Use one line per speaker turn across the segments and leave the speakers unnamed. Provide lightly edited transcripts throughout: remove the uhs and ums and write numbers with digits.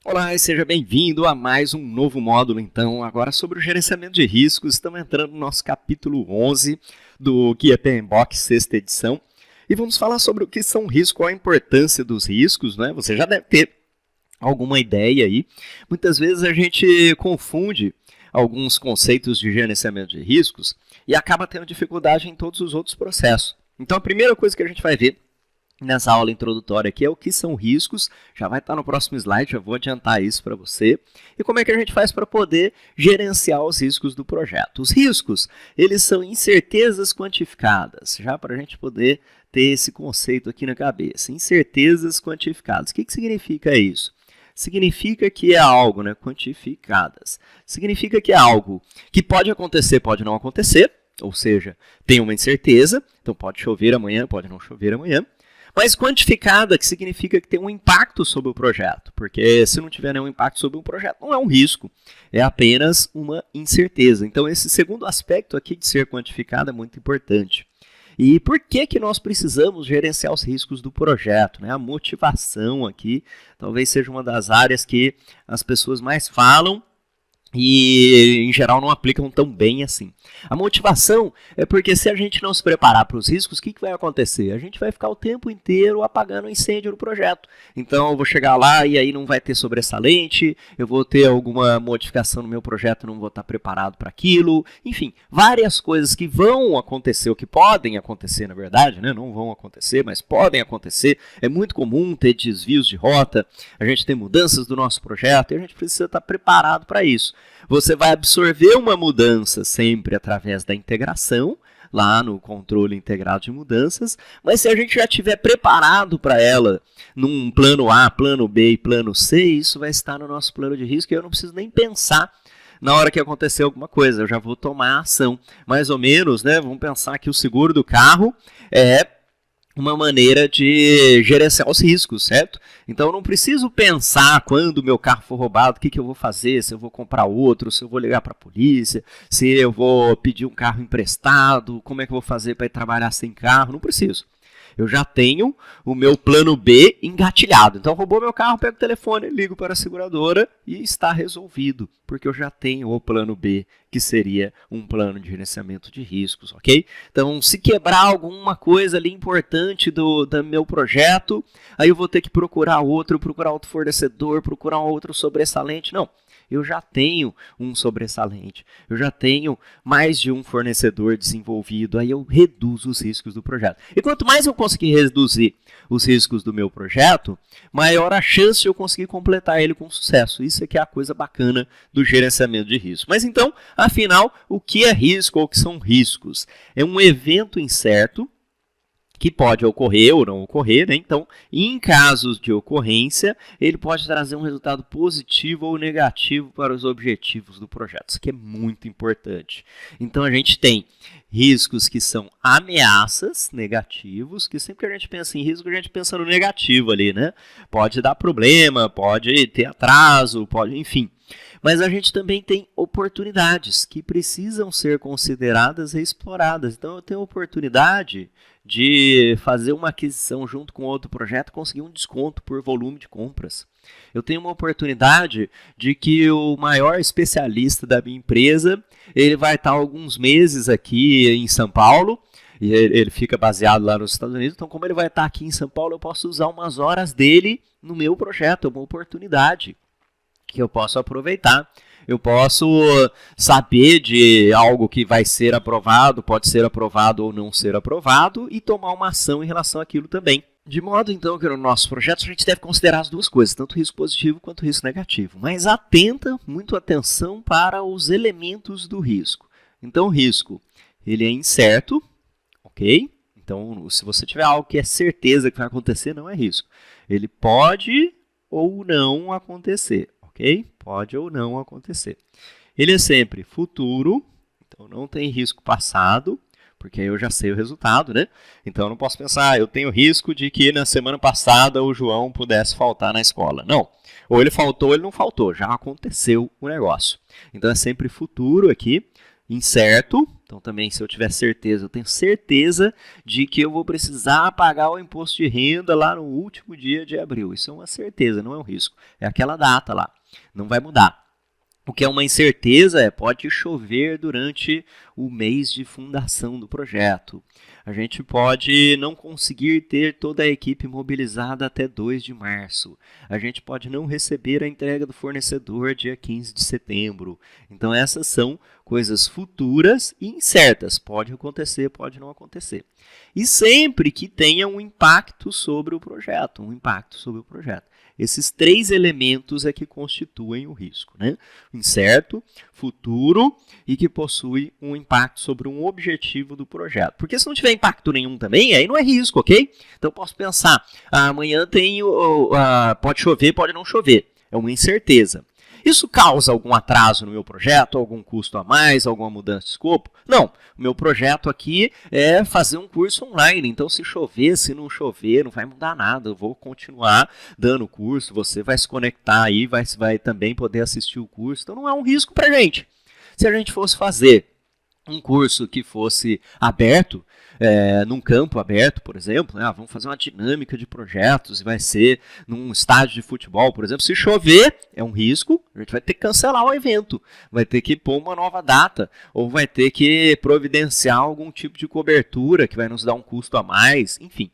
Olá e seja bem-vindo a mais um novo módulo, então, agora sobre o gerenciamento de riscos. Estamos entrando no nosso capítulo 11 do Guia PMBOK, sexta edição, e vamos falar sobre o que são riscos, qual a importância dos riscos, né? Você já deve ter alguma ideia aí. Muitas vezes a gente confunde alguns conceitos de gerenciamento de riscos e acaba tendo dificuldade em todos os outros processos. Então, a primeira coisa que a gente vai ver nessa aula introdutória aqui é o que são riscos, já vai estar no próximo slide, já vou adiantar isso para você, e como é que a gente faz para poder gerenciar os riscos do projeto. Os riscos, eles são incertezas quantificadas, já para a gente poder ter esse conceito aqui na cabeça, incertezas quantificadas. O que significa isso? Significa que é algo, quantificadas, significa que é algo que pode acontecer, pode não acontecer, ou seja, tem uma incerteza, então pode chover amanhã, pode não chover amanhã, mas quantificada, que significa que tem um impacto sobre o projeto, porque se não tiver nenhum impacto sobre o projeto, não é um risco, é apenas uma incerteza. Então, esse segundo aspecto aqui de ser quantificado é muito importante. E por que nós precisamos gerenciar os riscos do projeto? A motivação aqui talvez seja uma das áreas que as pessoas mais falam, e, em geral, não aplicam tão bem assim. A motivação é porque se a gente não se preparar para os riscos, o que vai acontecer? A gente vai ficar o tempo inteiro apagando o incêndio no projeto. Então, eu vou chegar lá e aí não vai ter sobressalente, eu vou ter alguma modificação no meu projeto, não vou estar preparado para aquilo. Enfim, várias coisas que vão acontecer, ou que podem acontecer, na verdade, não vão acontecer, mas podem acontecer. É muito comum ter desvios de rota, a gente tem mudanças do nosso projeto e a gente precisa estar preparado para isso. Você vai absorver uma mudança sempre através da integração, lá no controle integrado de mudanças, mas se a gente já estiver preparado para ela num plano A, plano B e plano C, isso vai estar no nosso plano de risco e eu não preciso nem pensar na hora que acontecer alguma coisa, eu já vou tomar ação. Mais ou menos, vamos pensar que o seguro do carro é uma maneira de gerenciar os riscos, certo? Então, eu não preciso pensar quando o meu carro for roubado, o que eu vou fazer, se eu vou comprar outro, se eu vou ligar para a polícia, se eu vou pedir um carro emprestado, como é que eu vou fazer para ir trabalhar sem carro, não preciso. Eu já tenho o meu plano B engatilhado. Então, roubou meu carro, pego o telefone, ligo para a seguradora e está resolvido, porque eu já tenho o plano B, que seria um plano de gerenciamento de riscos, ok? Então, se quebrar alguma coisa ali importante do meu projeto, aí eu vou ter que procurar outro fornecedor, procurar um outro sobressalente. Não. Eu já tenho um sobressalente, eu já tenho mais de um fornecedor desenvolvido, aí eu reduzo os riscos do projeto. E quanto mais eu conseguir reduzir os riscos do meu projeto, maior a chance de eu conseguir completar ele com sucesso. Isso é que é a coisa bacana do gerenciamento de risco. Mas então, afinal, o que é risco ou o que são riscos? É um evento incerto, que pode ocorrer ou não ocorrer, Então, em casos de ocorrência, ele pode trazer um resultado positivo ou negativo para os objetivos do projeto. Isso aqui é muito importante. Então, a gente tem riscos que são ameaças negativos, que sempre que a gente pensa em risco, a gente pensa no negativo ali, Pode dar problema, pode ter atraso, enfim. Mas a gente também tem oportunidades que precisam ser consideradas e exploradas. Então, eu tenho a oportunidade de fazer uma aquisição junto com outro projeto e conseguir um desconto por volume de compras. Eu tenho uma oportunidade de que o maior especialista da minha empresa, ele vai estar alguns meses aqui em São Paulo, e ele fica baseado lá nos Estados Unidos, então como ele vai estar aqui em São Paulo, eu posso usar umas horas dele no meu projeto, é uma oportunidade que eu posso aproveitar. Eu posso saber de algo que vai ser aprovado, pode ser aprovado ou não ser aprovado, e tomar uma ação em relação àquilo também. De modo, então, que no nosso projeto a gente deve considerar as duas coisas, tanto risco positivo quanto risco negativo. Mas muito atenção para os elementos do risco. Então, o risco, ele é incerto, ok? Então, se você tiver algo que é certeza que vai acontecer, não é risco. Ele pode ou não acontecer. Ok? Pode ou não acontecer. Ele é sempre futuro, então não tem risco passado, porque aí eu já sei o resultado, Então eu não posso pensar, eu tenho risco de que na semana passada o João pudesse faltar na escola. Não. Ou ele faltou ou ele não faltou, já aconteceu o negócio. Então é sempre futuro aqui, incerto, Então também, se eu tiver certeza, eu tenho certeza de que eu vou precisar pagar o imposto de renda lá no último dia de abril. Isso é uma certeza, não é um risco. É aquela data lá, não vai mudar. O que é uma incerteza é pode chover durante o mês de fundação do projeto. A gente pode não conseguir ter toda a equipe mobilizada até 2 de março. A gente pode não receber a entrega do fornecedor dia 15 de setembro. Então essas são coisas futuras e incertas. Pode acontecer, pode não acontecer. E sempre que tenha um impacto sobre o projeto, Esses 3 elementos é que constituem o risco, né? Incerto, futuro e que possui um impacto sobre um objetivo do projeto. Porque se não tiver impacto nenhum também, aí não é risco, ok? Então eu posso pensar, amanhã pode chover, pode não chover. É uma incerteza. Isso causa algum atraso no meu projeto, algum custo a mais, alguma mudança de escopo? Não, o meu projeto aqui é fazer um curso online, então se chover, se não chover, não vai mudar nada, eu vou continuar dando o curso, você vai se conectar aí, vai também poder assistir o curso, então não é um risco para a gente. Se a gente fosse fazer um curso que fosse aberto, num campo aberto, por exemplo, né? Vamos fazer uma dinâmica de projetos e vai ser num estádio de futebol, por exemplo. Se chover, é um risco, a gente vai ter que cancelar o evento, vai ter que pôr uma nova data, ou vai ter que providenciar algum tipo de cobertura que vai nos dar um custo a mais, enfim.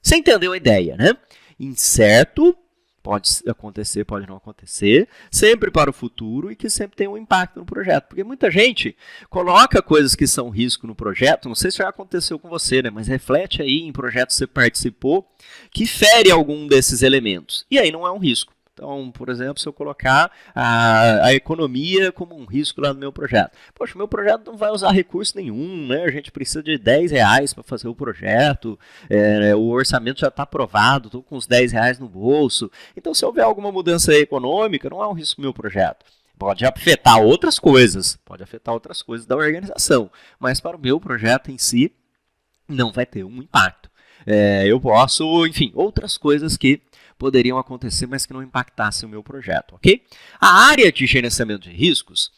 Você entendeu a ideia, né? Incerto, pode acontecer, pode não acontecer, sempre para o futuro e que sempre tem um impacto no projeto. Porque muita gente coloca coisas que são risco no projeto, não sei se já aconteceu com você, né? Mas reflete aí em projetos que você participou que fere algum desses elementos. E aí não é um risco. Então, por exemplo, se eu colocar a economia como um risco lá no meu projeto. Poxa, o meu projeto não vai usar recurso nenhum, né? A gente precisa de R$10 para fazer o projeto, o orçamento já está aprovado, estou com os R$10 no bolso. Então, se houver alguma mudança econômica, não é um risco no meu projeto. Pode afetar outras coisas da organização, mas para o meu projeto em si, não vai ter um impacto. Eu posso, enfim, outras coisas que poderiam acontecer, mas que não impactassem o meu projeto, ok? A área de gerenciamento de riscos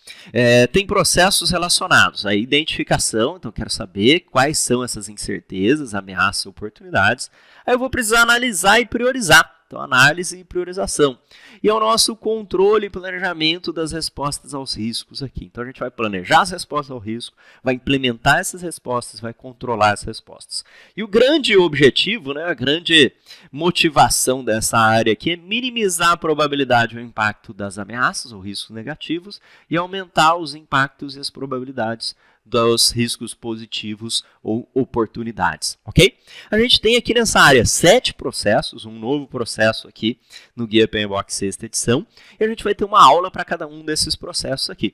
tem processos relacionados à identificação, então eu quero saber quais são essas incertezas, ameaças e oportunidades. Aí eu vou precisar analisar e priorizar. Então, análise e priorização. E é o nosso controle e planejamento das respostas aos riscos aqui. Então, a gente vai planejar as respostas ao risco, vai implementar essas respostas, vai controlar as respostas. E o grande objetivo, né, a grande motivação dessa área aqui é minimizar a probabilidade ou impacto das ameaças ou riscos negativos e aumentar os impactos e as probabilidades dos riscos positivos ou oportunidades, ok? A gente tem aqui nessa área 7 processos, um novo processo aqui no Guia PMBOK 6ª edição, e a gente vai ter uma aula para cada um desses processos aqui.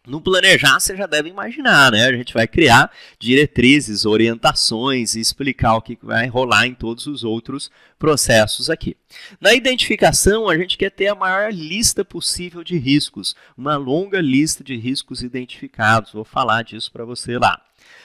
No planejar, você já deve imaginar, né? A gente vai criar diretrizes, orientações e explicar o que vai rolar em todos os outros processos aqui. Na identificação, a gente quer ter a maior lista possível de riscos, uma longa lista de riscos identificados. Vou falar disso para você lá.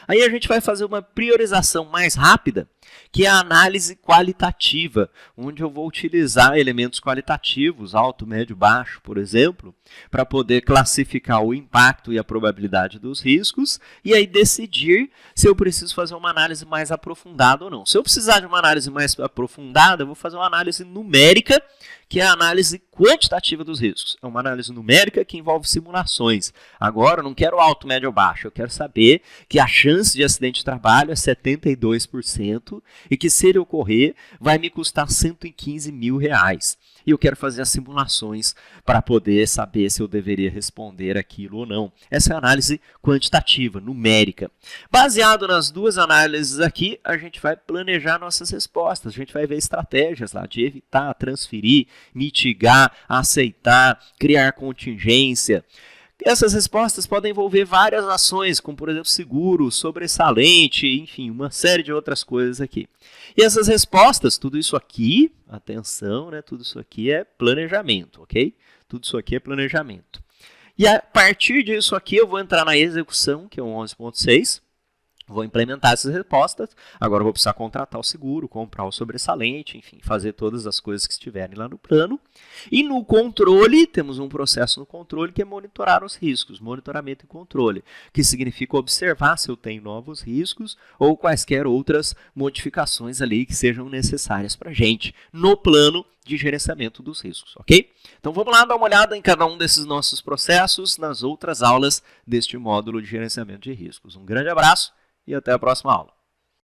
Aí a gente vai fazer uma priorização mais rápida, que é a análise qualitativa, onde eu vou utilizar elementos qualitativos, alto, médio, baixo, por exemplo, para poder classificar o impacto e a probabilidade dos riscos e aí decidir se eu preciso fazer uma análise mais aprofundada ou não. Se eu precisar de uma análise mais aprofundada, eu vou fazer uma análise numérica, que é a análise quantitativa dos riscos. É uma análise numérica que envolve simulações. Agora, eu não quero alto, médio ou baixo. Eu quero saber que a chance de acidente de trabalho é 72% e que, se ele ocorrer, vai me custar R$115 mil. E eu quero fazer as simulações para poder saber se eu deveria responder aquilo ou não. Essa é a análise quantitativa, numérica. Baseado nas duas análises aqui, a gente vai planejar nossas respostas. A gente vai ver estratégias lá de evitar, transferir, mitigar, aceitar, criar contingência. Essas respostas podem envolver várias ações, como, por exemplo, seguro, sobressalente, enfim, uma série de outras coisas aqui. E essas respostas, tudo isso aqui, atenção, né? Tudo isso aqui é planejamento, ok? Tudo isso aqui é planejamento. E a partir disso aqui, eu vou entrar na execução, que é o 11.6, Vou implementar essas respostas, agora vou precisar contratar o seguro, comprar o sobressalente, enfim, fazer todas as coisas que estiverem lá no plano. E no controle, temos um processo no controle que é monitorar os riscos, monitoramento e controle, que significa observar se eu tenho novos riscos ou quaisquer outras modificações ali que sejam necessárias para a gente no plano de gerenciamento dos riscos, ok? Então vamos lá dar uma olhada em cada um desses nossos processos nas outras aulas deste módulo de gerenciamento de riscos. Um grande abraço e até a próxima aula.